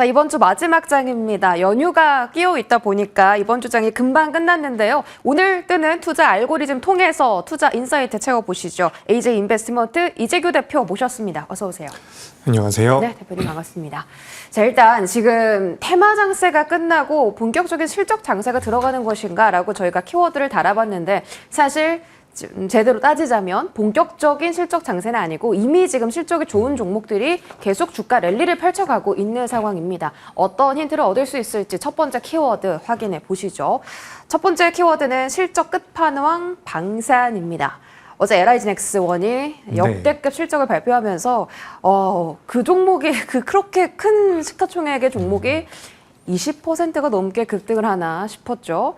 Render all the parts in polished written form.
자, 이번 주 마지막 장입니다. 연휴가 끼어 있다 보니까 이번 주 장이 금방 끝났는데요. 오늘 뜨는 투자 알고리즘 통해서 투자 인사이트 채워보시죠. AJ 인베스트먼트 이재규 대표 모셨습니다. 어서 오세요. 안녕하세요. 네, 대표님 반갑습니다. 자, 일단 지금 테마 장세가 끝나고 본격적인 실적 장세가 들어가는 것인가라고 저희가 키워드를 달아봤는데 사실 제대로 따지자면 본격적인 실적 장세는 아니고 이미 지금 실적이 좋은 종목들이 계속 주가 랠리를 펼쳐가고 있는 상황입니다. 어떤 힌트를 얻을 수 있을지 첫 번째 키워드 확인해 보시죠. 첫 번째 키워드는 실적 끝판왕 방산입니다. 어제 LIG넥스원이 역대급 실적을 발표하면서 그 종목이 그렇게 큰 시가총액의 종목이 20%가 넘게 급등을 하나 싶었죠.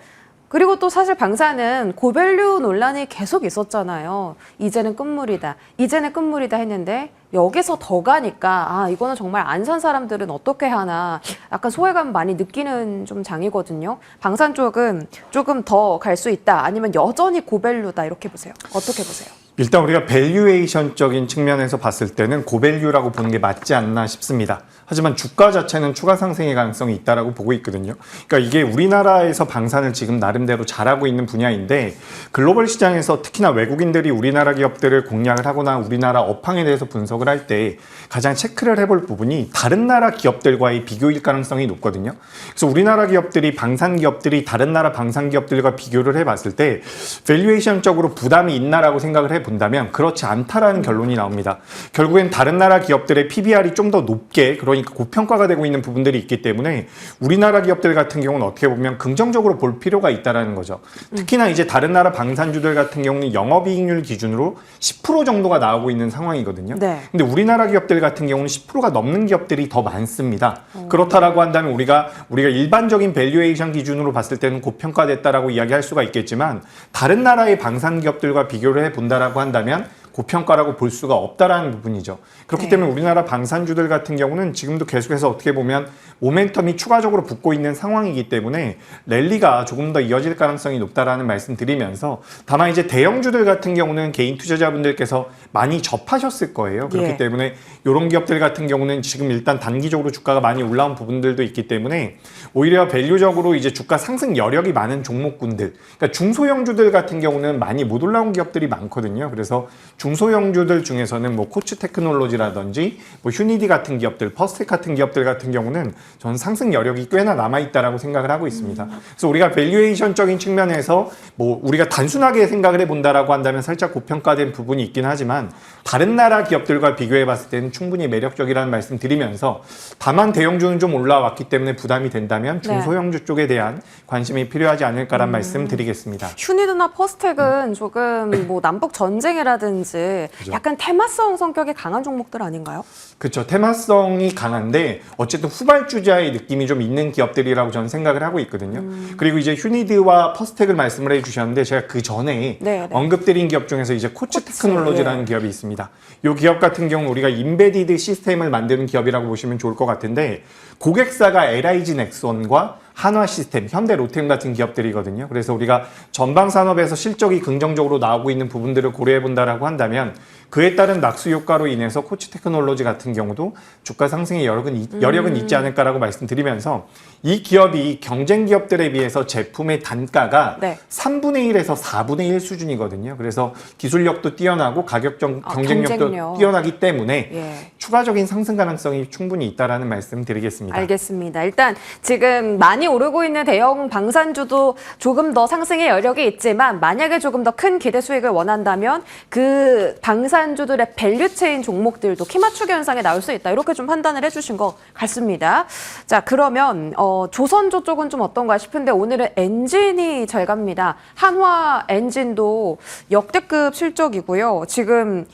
그리고 또 사실 방산은 고밸류 논란이 계속 있었잖아요. 이제는 끝물이다. 이제는 끝물이다 했는데 여기서 더 가니까 이거는 정말 안 산 사람들은 어떻게 하나 약간 소외감 많이 느끼는 좀 장이거든요. 방산 쪽은 조금 더 갈 수 있다. 아니면 여전히 고밸류다. 이렇게 보세요. 어떻게 보세요? 일단 우리가 밸류에이션적인 측면에서 봤을 때는 고밸류라고 보는 게 맞지 않나 싶습니다. 하지만 주가 자체는 추가 상승의 가능성이 있다라고 보고 있거든요. 그러니까 이게 우리나라에서 방산을 지금 나름대로 잘하고 있는 분야인데 글로벌 시장에서 특히나 외국인들이 우리나라 기업들을 공략을 하거나 우리나라 업황에 대해서 분석을 할 때 가장 체크를 해볼 부분이 다른 나라 기업들과의 비교일 가능성이 높거든요. 그래서 우리나라 기업들이 방산 기업들이 다른 나라 방산 기업들과 비교를 해봤을 때 밸류에이션적으로 부담이 있나라고 생각을 해본다면 그렇지 않다라는 결론이 나옵니다. 결국엔 다른 나라 기업들의 PBR이 좀 더 높게 그러니까 고평가가 되고 있는 부분들이 있기 때문에 우리나라 기업들 같은 경우는 어떻게 보면 긍정적으로 볼 필요가 있다는 거죠. 특히나 이제 다른 나라 방산주들 같은 경우는 영업이익률 기준으로 10% 정도가 나오고 있는 상황이거든요. 네. 근데 우리나라 기업들 같은 경우는 10%가 넘는 기업들이 더 많습니다. 그렇다라고 한다면 우리가 일반적인 밸류에이션 기준으로 봤을 때는 고평가됐다라고 이야기할 수가 있겠지만 다른 나라의 방산 기업들과 비교를 해본다라고 한다면 고평가라고 볼 수가 없다라는 부분이죠. 그렇기 때문에 우리나라 방산주들 같은 경우는 지금도 계속해서 어떻게 보면 모멘텀이 추가적으로 붙고 있는 상황이기 때문에 랠리가 조금 더 이어질 가능성이 높다라는 말씀 드리면서 다만 이제 대형주들 같은 경우는 개인 투자자분들께서 많이 접하셨을 거예요. 그렇기 때문에 이런 기업들 같은 경우는 지금 일단 단기적으로 주가가 많이 올라온 부분들도 있기 때문에 오히려 밸류적으로 이제 주가 상승 여력이 많은 종목군들, 그러니까 중소형주들 같은 경우는 많이 못 올라온 기업들이 많거든요. 그래서 중소형주들 중에서는 뭐 코츠 테크놀로지라든지 뭐 휴니디 같은 기업들, 퍼스텍 같은 기업들 같은 경우는 저는 상승 여력이 꽤나 남아있다라고 생각을 하고 있습니다. 그래서 우리가 밸류에이션적인 측면에서 뭐 우리가 단순하게 생각을 해본다라고 한다면 살짝 고평가된 부분이 있긴 하지만 다른 나라 기업들과 비교해 봤을 때는 충분히 매력적이라는 말씀 드리면서 다만 대형주는 좀 올라왔기 때문에 부담이 된다면 중소형주 쪽에 대한 관심이 필요하지 않을까라는 말씀 드리겠습니다. 휴니드나 퍼스텍은 조금 뭐 남북 전쟁이라든지 그죠. 약간 테마성 성격이 강한 종목들 아닌가요? 그렇죠. 테마성이 강한데 어쨌든 후발주자의 느낌이 좀 있는 기업들이라고 저는 생각을 하고 있거든요. 그리고 이제 휴니드와 퍼스텍을 말씀을 해주셨는데 제가 그 전에 언급드린 기업 중에서 이제 코츠 테크놀로지라는 기업이 있습니다. 이 기업 같은 경우는 우리가 인베디드 시스템을 만드는 기업이라고 보시면 좋을 것 같은데 고객사가 LIG넥스원과 한화 시스템, 현대 로템 같은 기업들이거든요. 그래서 우리가 전방 산업에서 실적이 긍정적으로 나오고 있는 부분들을 고려해 본다라고 한다면 그에 따른 낙수 효과로 인해서 코치 테크놀로지 같은 경우도 주가 상승의 여력은 있지 않을까라고 말씀드리면서 이 기업이 경쟁 기업들에 비해서 제품의 단가가 3분의 1에서 4분의 1 수준이거든요. 그래서 기술력도 뛰어나고 경쟁력도 뛰어나기 때문에 추가적인 상승 가능성이 충분히 있다라는 말씀 드리겠습니다. 알겠습니다. 일단 지금 많이 오르고 있는 대형 방산주도 조금 더 상승의 여력이 있지만 만약에 조금 더 큰 기대 수익을 원한다면 그 방산주들의 밸류체인 종목들도 키 맞추기 현상에 나올 수 있다. 이렇게 좀 판단을 해주신 것 같습니다. 자, 그러면 조선주 쪽은 좀 어떤가 싶은데 오늘은 엔진이 잘 갑니다. 한화 엔진도 역대급 실적이고요. 지금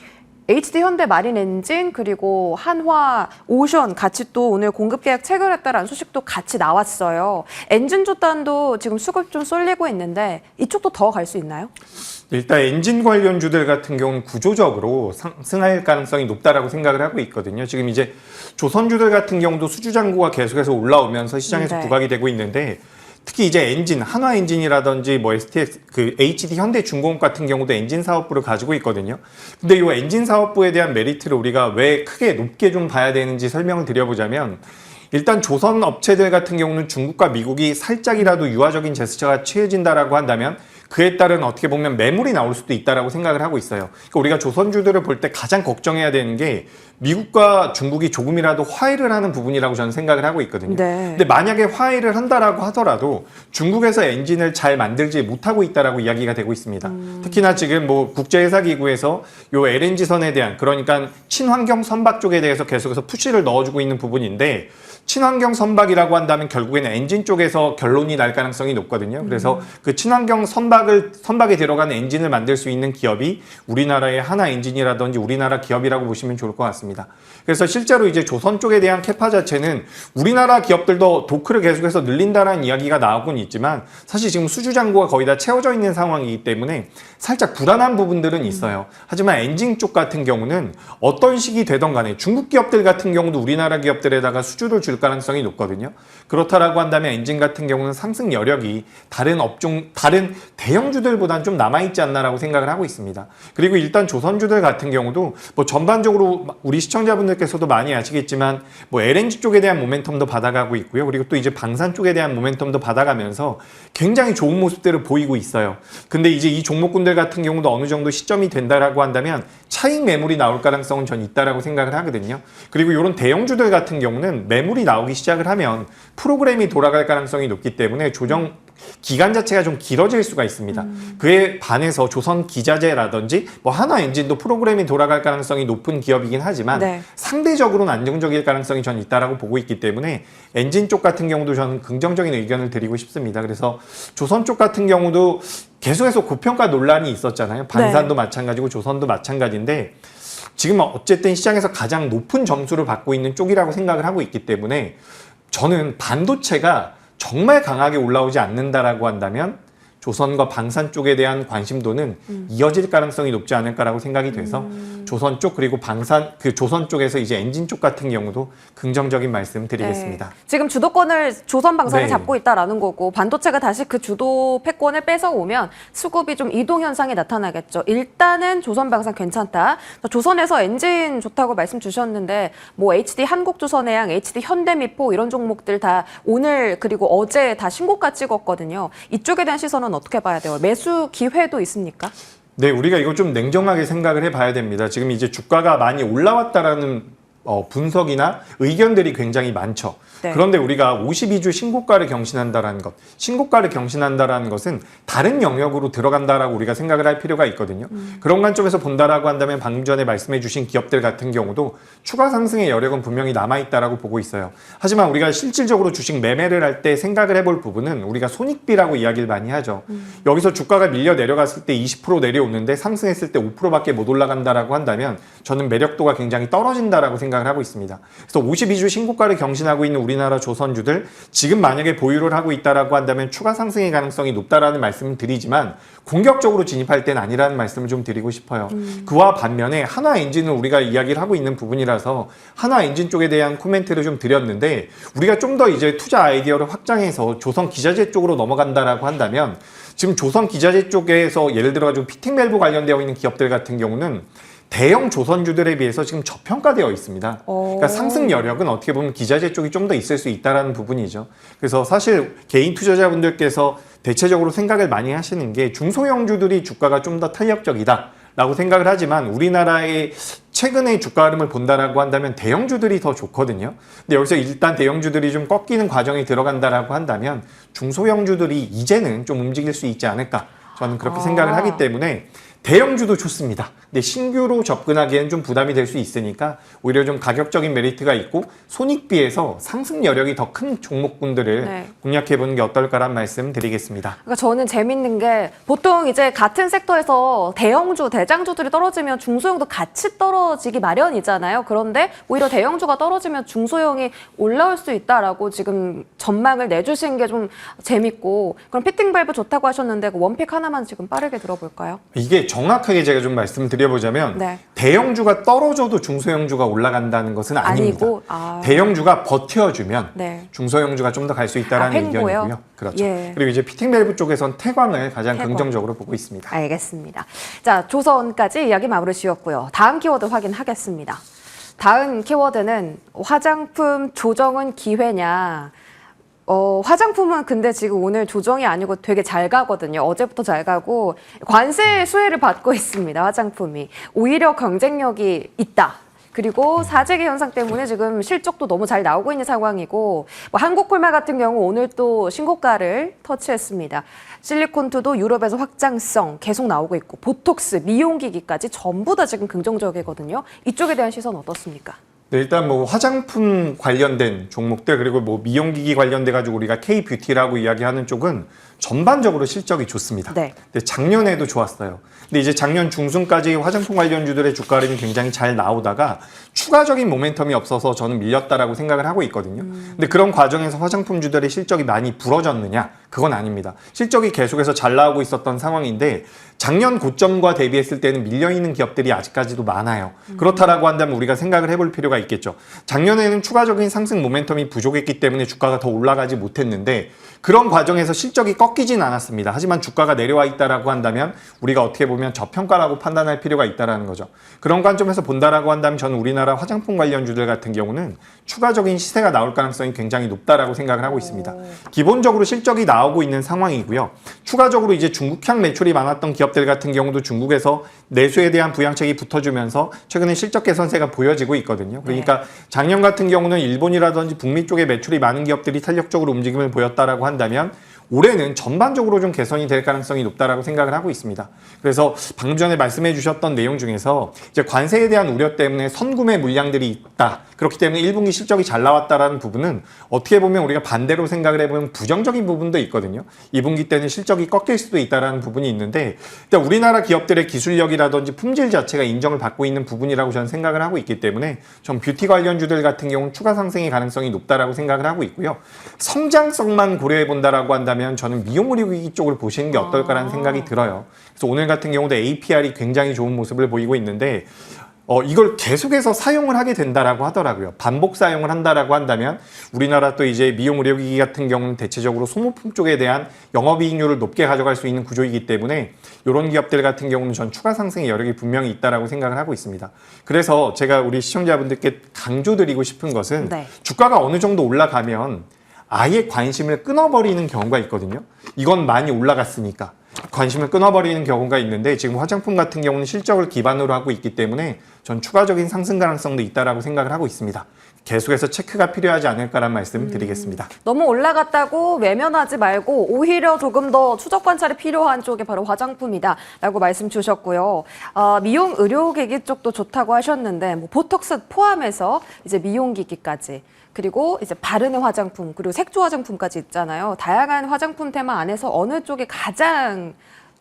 HD 현대 마린 엔진 그리고 한화 오션 같이 또 오늘 공급 계약 체결했다라는 소식도 같이 나왔어요. 엔진 조단도 지금 수급 좀 쏠리고 있는데 이쪽도 더 갈 수 있나요? 일단 엔진 관련주들 같은 경우는 구조적으로 상승할 가능성이 높다라고 생각을 하고 있거든요. 지금 이제 조선주들 같은 경우도 수주 잔고가 계속해서 올라오면서 시장에서 부각이 되고 있는데 특히 이제 엔진, 한화 엔진이라든지 뭐 STX, HD 현대중공업 같은 경우도 엔진 사업부를 가지고 있거든요. 근데 이 엔진 사업부에 대한 메리트를 우리가 왜 크게 높게 좀 봐야 되는지 설명을 드려보자면 일단 조선 업체들 같은 경우는 중국과 미국이 살짝이라도 유화적인 제스처가 취해진다라고 한다면 그에 따른 어떻게 보면 매물이 나올 수도 있다라고 생각을 하고 있어요. 그러니까 우리가 조선주들을 볼 때 가장 걱정해야 되는 게 미국과 중국이 조금이라도 화해를 하는 부분이라고 저는 생각을 하고 있거든요. 네. 근데 만약에 화해를 한다라고 하더라도 중국에서 엔진을 잘 만들지 못하고 있다라고 이야기가 되고 있습니다. 특히나 지금 뭐 국제회사기구에서 요 LNG선에 대한 그러니까 친환경 선박 쪽에 대해서 계속해서 푸시를 넣어주고 있는 부분인데 친환경 선박이라고 한다면 결국에는 엔진 쪽에서 결론이 날 가능성이 높거든요. 그래서 그 친환경 선박에 들어가는 엔진을 만들 수 있는 기업이 우리나라의 하나엔진이라든지 우리나라 기업이라고 보시면 좋을 것 같습니다. 그래서 실제로 이제 조선 쪽에 대한 캐파 자체는 우리나라 기업들도 도크를 계속해서 늘린다라는 이야기가 나오곤 있지만 사실 지금 수주 잔고가 거의 다 채워져 있는 상황이기 때문에 살짝 불안한 부분들은 있어요. 하지만 엔진 쪽 같은 경우는 어떤 식이 되던 간에 중국 기업들 같은 경우도 우리나라 기업들에다가 수주를 줄 가능성이 높거든요. 그렇다라고 한다면 엔진 같은 경우는 상승 여력이 다른 대형주들보다는 좀 남아있지 않나라고 생각을 하고 있습니다. 그리고 일단 조선주들 같은 경우도 뭐 전반적으로 우리 시청자분들께서도 많이 아시겠지만 뭐 LNG 쪽에 대한 모멘텀도 받아가고 있고요. 그리고 또 이제 방산 쪽에 대한 모멘텀도 받아가면서 굉장히 좋은 모습들을 보이고 있어요. 근데 이제 이 종목군들 같은 경우도 어느 정도 시점이 된다라고 한다면 차익 매물이 나올 가능성은 전 있다라고 생각을 하거든요. 그리고 이런 대형주들 같은 경우는 매물이 나오기 시작을 하면 프로그램이 돌아갈 가능성이 높기 때문에 조정 기간 자체가 좀 길어질 수가 있습니다. 그에 반해서 조선 기자재라든지 뭐 하나 엔진도 프로그램이 돌아갈 가능성이 높은 기업이긴 하지만 네. 상대적으로는 안정적일 가능성이 전 있다라고 보고 있기 때문에 엔진 쪽 같은 경우도 저는 긍정적인 의견을 드리고 싶습니다. 그래서 조선 쪽 같은 경우도 계속해서 고평가 논란이 있었잖아요. 반산도 마찬가지고 조선도 마찬가지인데 지금 어쨌든 시장에서 가장 높은 점수를 받고 있는 쪽이라고 생각을 하고 있기 때문에 저는 반도체가 정말 강하게 올라오지 않는다라고 한다면 조선과 방산 쪽에 대한 관심도는 이어질 가능성이 높지 않을까라고 생각이 돼서 조선 쪽 그리고 방산 조선 쪽에서 이제 엔진 쪽 같은 경우도 긍정적인 말씀 드리겠습니다. 네. 지금 주도권을 조선 방산이 네. 잡고 있다라는 거고 반도체가 다시 그 주도 패권을 뺏어오면 수급이 좀 이동 현상이 나타나겠죠. 일단은 조선 방산 괜찮다. 조선에서 엔진 좋다고 말씀 주셨는데 뭐 HD 한국주선해양, HD 현대미포 이런 종목들 다 오늘 그리고 어제 다 신고가 찍었거든요. 이쪽에 대한 시선은 어떻게 봐야 돼요? 매수 기회도 있습니까? 네, 우리가 이거 좀 냉정하게 생각을 해봐야 됩니다. 지금 이제 주가가 많이 올라왔다라는 분석이나 의견들이 굉장히 많죠. 네. 그런데 우리가 52주 신고가를 경신한다라는 것, 신고가를 경신한다라는 것은 다른 영역으로 들어간다라고 우리가 생각을 할 필요가 있거든요. 그런 관점에서 본다라고 한다면 방금 전에 말씀해주신 기업들 같은 경우도 추가 상승의 여력은 분명히 남아있다라고 보고 있어요. 하지만 우리가 실질적으로 주식 매매를 할 때 생각을 해볼 부분은 우리가 손익비라고 이야기를 많이 하죠. 여기서 주가가 밀려 내려갔을 때 20% 내려오는데 상승했을 때 5%밖에 못 올라간다라고 한다면 저는 매력도가 굉장히 떨어진다라고 생각을 하고 있습니다. 그래서 52주 신고가를 경신하고 있는 우리나라 조선주들 지금 만약에 보유를 하고 있다라고 한다면 추가 상승의 가능성이 높다라는 말씀을 드리지만 공격적으로 진입할 때는 아니라는 말씀을 좀 드리고 싶어요. 그와 반면에 하나 엔진은 우리가 이야기를 하고 있는 부분이라서 하나 엔진 쪽에 대한 코멘트를 좀 드렸는데 우리가 좀 더 이제 투자 아이디어를 확장해서 조선 기자재 쪽으로 넘어간다라고 한다면 지금 조선 기자재 쪽에서 예를 들어 가지고 피팅 밸브 관련되어 있는 기업들 같은 경우는 대형 조선주들에 비해서 지금 저평가되어 있습니다. 그러니까 상승 여력은 어떻게 보면 기자재 쪽이 좀 더 있을 수 있다는 부분이죠. 그래서 사실 개인 투자자분들께서 대체적으로 생각을 많이 하시는 게 중소형주들이 주가가 좀 더 탄력적이다라고 생각을 하지만 우리나라의 최근의 주가 흐름을 본다라고 한다면 대형주들이 더 좋거든요. 근데 여기서 일단 대형주들이 좀 꺾이는 과정이 들어간다라고 한다면 중소형주들이 이제는 좀 움직일 수 있지 않을까. 저는 그렇게 생각을 하기 때문에 대형주도 좋습니다. 근데 신규로 접근하기에는 좀 부담이 될 수 있으니까 오히려 좀 가격적인 메리트가 있고 손익비에서 상승 여력이 더 큰 종목군들을 네. 공략해보는 게 어떨까라는 말씀 드리겠습니다. 그러니까 저는 재밌는 게 보통 이제 같은 섹터에서 대형주, 대장주들이 떨어지면 중소형도 같이 떨어지기 마련이잖아요. 그런데 오히려 대형주가 떨어지면 중소형이 올라올 수 있다라고 지금 전망을 내주신 게 좀 재밌고 그럼 피팅 밸브 좋다고 하셨는데 그 원픽 하나만 지금 빠르게 들어볼까요? 이게 정확하게 제가 좀 말씀드려보자면 네. 대형주가 떨어져도 중소형주가 올라간다는 것은 아닙니다. 아니고, 대형주가 버텨주면 는 중소형주가 좀 더 갈 수 있다는 횡보요? 의견이고요. 그렇죠. 예. 그리고 이제 피팅 밸브 쪽에선 태광을 가장 태광. 긍정적으로 보고 있습니다. 알겠습니다. 자, 조선까지 이야기 마무리 지었고요. 다음 키워드 확인하겠습니다. 다음 키워드는 화장품 조정은 기회냐. 화장품은 근데 지금 오늘 조정이 아니고 되게 잘 가거든요. 어제부터 잘 가고 관세 수혜를 받고 있습니다. 화장품이. 오히려 경쟁력이 있다. 그리고 사재기 현상 때문에 지금 실적도 너무 잘 나오고 있는 상황이고 뭐 한국콜마 같은 경우 오늘 또 신고가를 터치했습니다. 실리콘투도 유럽에서 확장성 계속 나오고 있고 보톡스, 미용기기까지 전부 다 지금 긍정적이거든요. 이쪽에 대한 시선 어떻습니까? 네, 일단 뭐 화장품 관련된 종목들 그리고 뭐 미용기기 관련돼 가지고 우리가 K-뷰티라고 이야기하는 쪽은 전반적으로 실적이 좋습니다. 네. 근데 작년에도 좋았어요. 근데 이제 작년 중순까지 화장품 관련주들의 주가 흐름이 굉장히 잘 나오다가 추가적인 모멘텀이 없어서 저는 밀렸다라고 생각을 하고 있거든요. 근데 그런 과정에서 화장품주들의 실적이 많이 부러졌느냐? 그건 아닙니다. 실적이 계속해서 잘 나오고 있었던 상황인데 작년 고점과 대비했을 때는 밀려있는 기업들이 아직까지도 많아요. 그렇다라고 한다면 우리가 생각을 해볼 필요가 있겠죠. 작년에는 추가적인 상승 모멘텀이 부족했기 때문에 주가가 더 올라가지 못했는데 그런 과정에서 실적이 꺾이진 않았습니다. 하지만 주가가 내려와 있다라고 한다면 우리가 어떻게 보면 저평가라고 판단할 필요가 있다라는 거죠. 그런 관점에서 본다라고 한다면 저는 우리나라 화장품 관련주들 같은 경우는 추가적인 시세가 나올 가능성이 굉장히 높다라고 생각을 하고 있습니다. 기본적으로 실적이 나오고 있는 상황이고요. 추가적으로 이제 중국향 매출이 많았던 기업들 같은 경우도 중국에서 내수에 대한 부양책이 붙어주면서 최근에 실적 개선세가 보여지고 있거든요. 그러니까 작년 같은 경우는 일본이라든지 북미 쪽에 매출이 많은 기업들이 탄력적으로 움직임을 보였다라고 한다면 올해는 전반적으로 좀 개선이 될 가능성이 높다라고 생각을 하고 있습니다. 그래서 방금 전에 말씀해 주셨던 내용 중에서 이제 관세에 대한 우려 때문에 선구매 물량들이 있다. 그렇기 때문에 1분기 실적이 잘 나왔다라는 부분은 어떻게 보면 우리가 반대로 생각을 해보면 부정적인 부분도 있거든요. 2분기 때는 실적이 꺾일 수도 있다라는 부분이 있는데 일단 우리나라 기업들의 기술력이라든지 품질 자체가 인정을 받고 있는 부분이라고 저는 생각을 하고 있기 때문에 전 뷰티 관련주들 같은 경우는 추가 상승의 가능성이 높다라고 생각을 하고 있고요. 성장성만 고려해 본다라고 한다면 저는 미용 의료기기 쪽을 보시는 게 어떨까라는 생각이 들어요. 그래서 오늘 같은 경우도 APR이 굉장히 좋은 모습을 보이고 있는데 이걸 계속해서 사용을 하게 된다라고 하더라고요. 반복 사용을 한다라고 한다면 우리나라 또 이제 미용 의료기기 같은 경우는 대체적으로 소모품 쪽에 대한 영업이익률을 높게 가져갈 수 있는 구조이기 때문에 이런 기업들 같은 경우는 전 추가 상승의 여력이 분명히 있다라고 생각을 하고 있습니다. 그래서 제가 우리 시청자분들께 강조드리고 싶은 것은 주가가 어느 정도 올라가면 아예 관심을 끊어버리는 경우가 있거든요. 이건 많이 올라갔으니까. 관심을 끊어버리는 경우가 있는데 지금 화장품 같은 경우는 실적을 기반으로 하고 있기 때문에 전 추가적인 상승 가능성도 있다라고 생각을 하고 있습니다. 계속해서 체크가 필요하지 않을까라는 말씀 드리겠습니다. 너무 올라갔다고 외면하지 말고 오히려 조금 더 추적 관찰이 필요한 쪽이 바로 화장품이다라고 말씀 주셨고요. 미용 의료기기 쪽도 좋다고 하셨는데 뭐 보톡스 포함해서 이제 미용기기까지 그리고 이제 바르는 화장품 그리고 색조 화장품까지 있잖아요. 다양한 화장품 테마 안에서 어느 쪽이 가장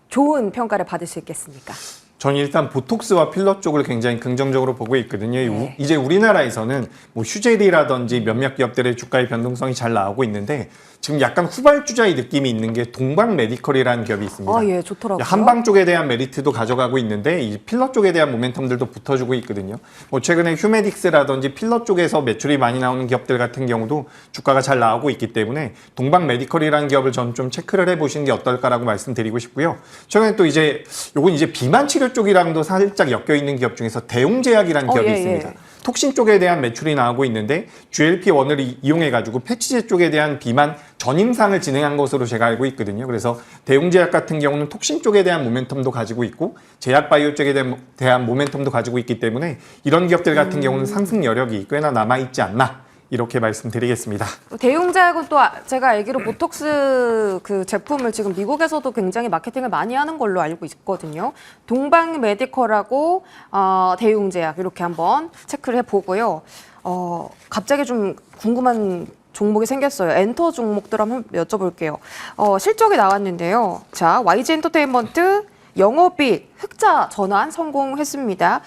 좋은 평가를 받을 수 있겠습니까? 저는 일단 보톡스와 필러 쪽을 굉장히 긍정적으로 보고 있거든요. 네. 이제 우리나라에서는 뭐 휴젤이라든지 몇몇 기업들의 주가의 변동성이 잘 나오고 있는데 지금 약간 후발주자의 느낌이 있는 게 동방 메디컬이라는 기업이 있습니다. 예, 좋더라고요. 한방 쪽에 대한 메리트도 가져가고 있는데 이 필러 쪽에 대한 모멘텀들도 붙어주고 있거든요. 뭐 최근에 휴메딕스라든지 필러 쪽에서 매출이 많이 나오는 기업들 같은 경우도 주가가 잘 나오고 있기 때문에 동방 메디컬이라는 기업을 저는 좀 체크를 해보시는 게 어떨까라고 말씀드리고 싶고요. 최근에 또 이제 요건 이제 비만 치료 쪽이랑도 살짝 엮여 있는 기업 중에서 대웅제약이라는 기업이 있습니다. 톡신 쪽에 대한 매출이 나오고 있는데 GLP-1을 이용해가지고 패치제 쪽에 대한 비만 전임상을 진행한 것으로 제가 알고 있거든요. 그래서 대웅제약 같은 경우는 톡신 쪽에 대한 모멘텀도 가지고 있고 제약바이오 쪽에 대한 모멘텀도 가지고 있기 때문에 이런 기업들 같은 경우는 상승 여력이 꽤나 남아있지 않나 이렇게 말씀드리겠습니다. 대웅제약은 또 제가 알기로 보톡스 그 제품을 지금 미국에서도 굉장히 마케팅을 많이 하는 걸로 알고 있거든요. 동방 메디컬하고 대웅제약 이렇게 한번 체크를 해보고요. 갑자기 좀 궁금한 종목이 생겼어요. 엔터 종목들 한번 여쭤볼게요. 실적이 나왔는데요. 자, YG 엔터테인먼트 영업이익 흑자 전환 성공했습니다.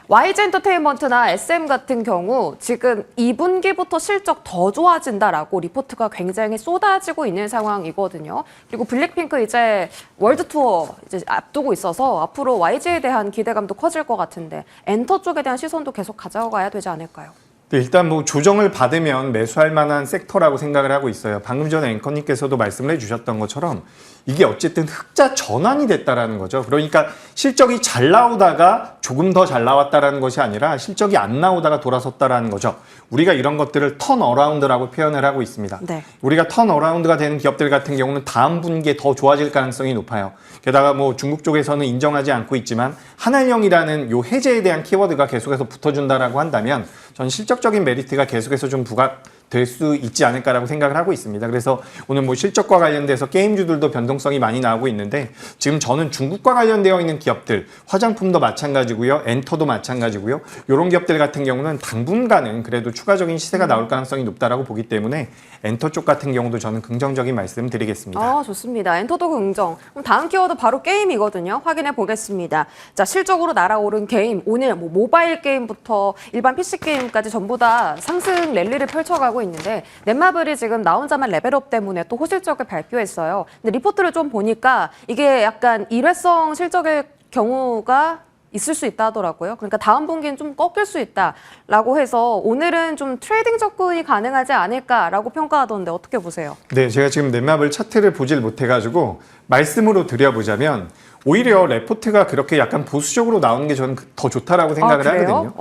YG 엔터테인먼트나 SM 같은 경우 지금 2분기부터 실적 더 좋아진다라고 리포트가 굉장히 쏟아지고 있는 상황이거든요. 그리고 블랙핑크 이제 월드 투어 이제 앞두고 있어서 앞으로 YG에 대한 기대감도 커질 것 같은데 엔터 쪽에 대한 시선도 계속 가져가야 되지 않을까요? 일단 뭐 조정을 받으면 매수할 만한 섹터라고 생각을 하고 있어요. 방금 전에 앵커님께서도 말씀을 해주셨던 것처럼 이게 어쨌든 흑자 전환이 됐다라는 거죠. 그러니까 실적이 잘 나오다가 조금 더 잘 나왔다라는 것이 아니라 실적이 안 나오다가 돌아섰다라는 거죠. 우리가 이런 것들을 턴어라운드라고 표현을 하고 있습니다. 네. 우리가 턴어라운드가 되는 기업들 같은 경우는 다음 분기에 더 좋아질 가능성이 높아요. 게다가 뭐 중국 쪽에서는 인정하지 않고 있지만 한알령이라는 요 해제에 대한 키워드가 계속해서 붙어준다라고 한다면 전 실적적인 메리트가 계속해서 좀 부각될 수 있지 않을까라고 생각을 하고 있습니다. 그래서 오늘 뭐 실적과 관련돼서 게임주들도 변동성이 많이 나오고 있는데 지금 저는 중국과 관련되어 있는 기업들, 화장품도 마찬가지고요, 엔터도 마찬가지고요. 이런 기업들 같은 경우는 당분간은 그래도 추가적인 시세가 나올 가능성이 높다라고 보기 때문에 엔터 쪽 같은 경우도 저는 긍정적인 말씀 드리겠습니다. 아, 좋습니다. 엔터도 긍정. 그럼 다음 키워드 바로 게임이거든요. 확인해 보겠습니다. 자, 실적으로 날아오른 게임. 오늘 뭐 모바일 게임부터 일반 PC 게임까지 전부 다 상승 랠리를 펼쳐가고 있는데 넷마블이 지금 나 혼자만 레벨업 때문에 또 호실적을 발표했어요. 근데 리포트를 좀 보니까 이게 약간 일회성 실적일 경우가 있을 수 있다 하더라고요. 그러니까 다음 분기는 좀 꺾일 수 있다라고 해서 오늘은 좀 트레이딩 접근이 가능하지 않을까라고 평가하던데 어떻게 보세요? 네, 제가 지금 넷마블 차트를 보질 못해가지고 말씀으로 드려보자면 오히려 레포트가 그렇게 약간 보수적으로 나오는 게 저는 더 좋다라고 생각을 하거든요.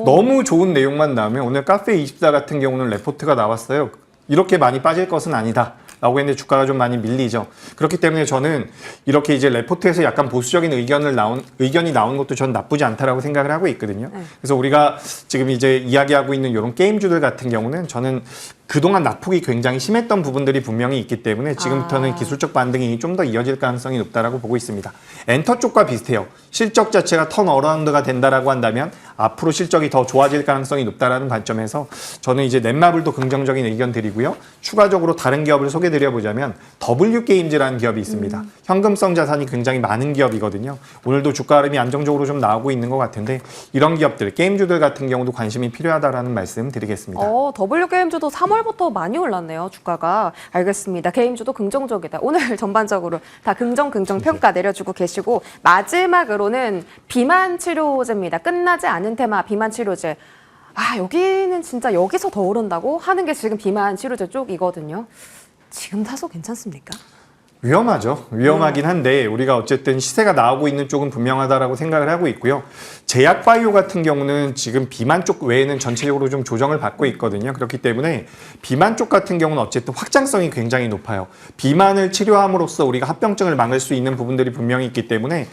너무 좋은 내용만 나오면 오늘 카페24 같은 경우는 레포트가 나왔어요. 이렇게 많이 빠질 것은 아니다. 라고 했는데 주가가 좀 많이 밀리죠. 그렇기 때문에 저는 이렇게 이제 레포트에서 약간 보수적인 의견이 나온 것도 전 나쁘지 않다라고 생각을 하고 있거든요. 그래서 우리가 지금 이제 이야기하고 있는 이런 게임주들 같은 경우는 저는 그동안 낙폭이 굉장히 심했던 부분들이 분명히 있기 때문에 지금부터는 기술적 반등이 좀 더 이어질 가능성이 높다라고 보고 있습니다. 엔터 쪽과 비슷해요. 실적 자체가 턴어라운드가 된다라고 한다면 앞으로 실적이 더 좋아질 가능성이 높다라는 관점에서 저는 이제 넷마블도 긍정적인 의견 드리고요. 추가적으로 다른 기업을 소개드려보자면 W게임즈라는 기업이 있습니다. 현금성 자산이 굉장히 많은 기업이거든요. 오늘도 주가 흐름이 안정적으로 좀 나오고 있는 것 같은데 이런 기업들, 게임주들 같은 경우도 관심이 필요하다라는 말씀 드리겠습니다. W게임주도 3월부터 많이 올랐네요, 주가가. 알겠습니다. 게임주도 긍정적이다. 오늘 전반적으로 다 긍정 평가 내려주고 계시고 마지막으로는 비만 치료제입니다. 끝나지 않은 테마 비만 치료제. 아, 여기는 진짜 여기서 더 오른다고 하는 게 지금 비만 치료제 쪽이거든요. 지금 사서 괜찮습니까? 위험하죠. 위험하긴 한데 우리가 어쨌든 시세가 나오고 있는 쪽은 분명하다라고 생각을 하고 있고요. 제약바이오 같은 경우는 지금 비만 쪽 외에는 전체적으로 좀 조정을 받고 있거든요. 그렇기 때문에 비만 쪽 같은 경우는 어쨌든 확장성이 굉장히 높아요. 비만을 치료함으로써 우리가 합병증을 막을 수 있는 부분들이 분명히 있기 때문에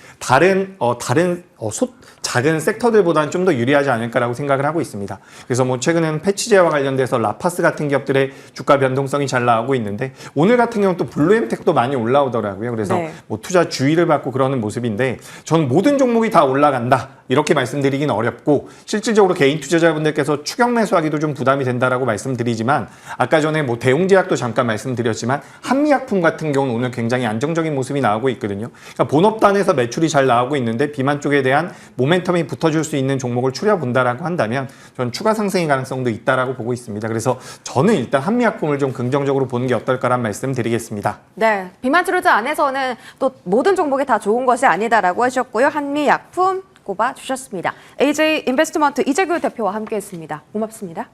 작은 섹터들보다는 좀 더 유리하지 않을까라고 생각을 하고 있습니다. 그래서 뭐 최근에는 패치제와 관련돼서 라파스 같은 기업들의 주가 변동성이 잘 나오고 있는데 오늘 같은 경우는 또 블루엠텍도 많이 올라오더라고요. 그래서 네. 뭐 투자 주의를 받고 그러는 모습인데 저는 모든 종목이 다 올라간다. 이렇게 말씀드리기는 어렵고 실질적으로 개인 투자자분들께서 추격 매수하기도 좀 부담이 된다라고 말씀드리지만 아까 전에 뭐 대웅제약도 잠깐 말씀드렸지만 한미약품 같은 경우는 오늘 굉장히 안정적인 모습이 나오고 있거든요. 그러니까 본업단에서 매출이 잘 나오고 있는데 비만 쪽에 대한 모멘텀이 붙어줄 수 있는 종목을 추려본다라고 한다면 저는 추가 상승의 가능성도 있다라고 보고 있습니다. 그래서 저는 일단 한미약품을 좀 긍정적으로 보는 게 어떨까라는 말씀 드리겠습니다. 네, 비만 치료제 안에서는 또 모든 종목이 다 좋은 것이 아니다라고 하셨고요. 한미약품 꼽아 주셨습니다. AJ 인베스트먼트 이재규 대표와 함께했습니다. 고맙습니다.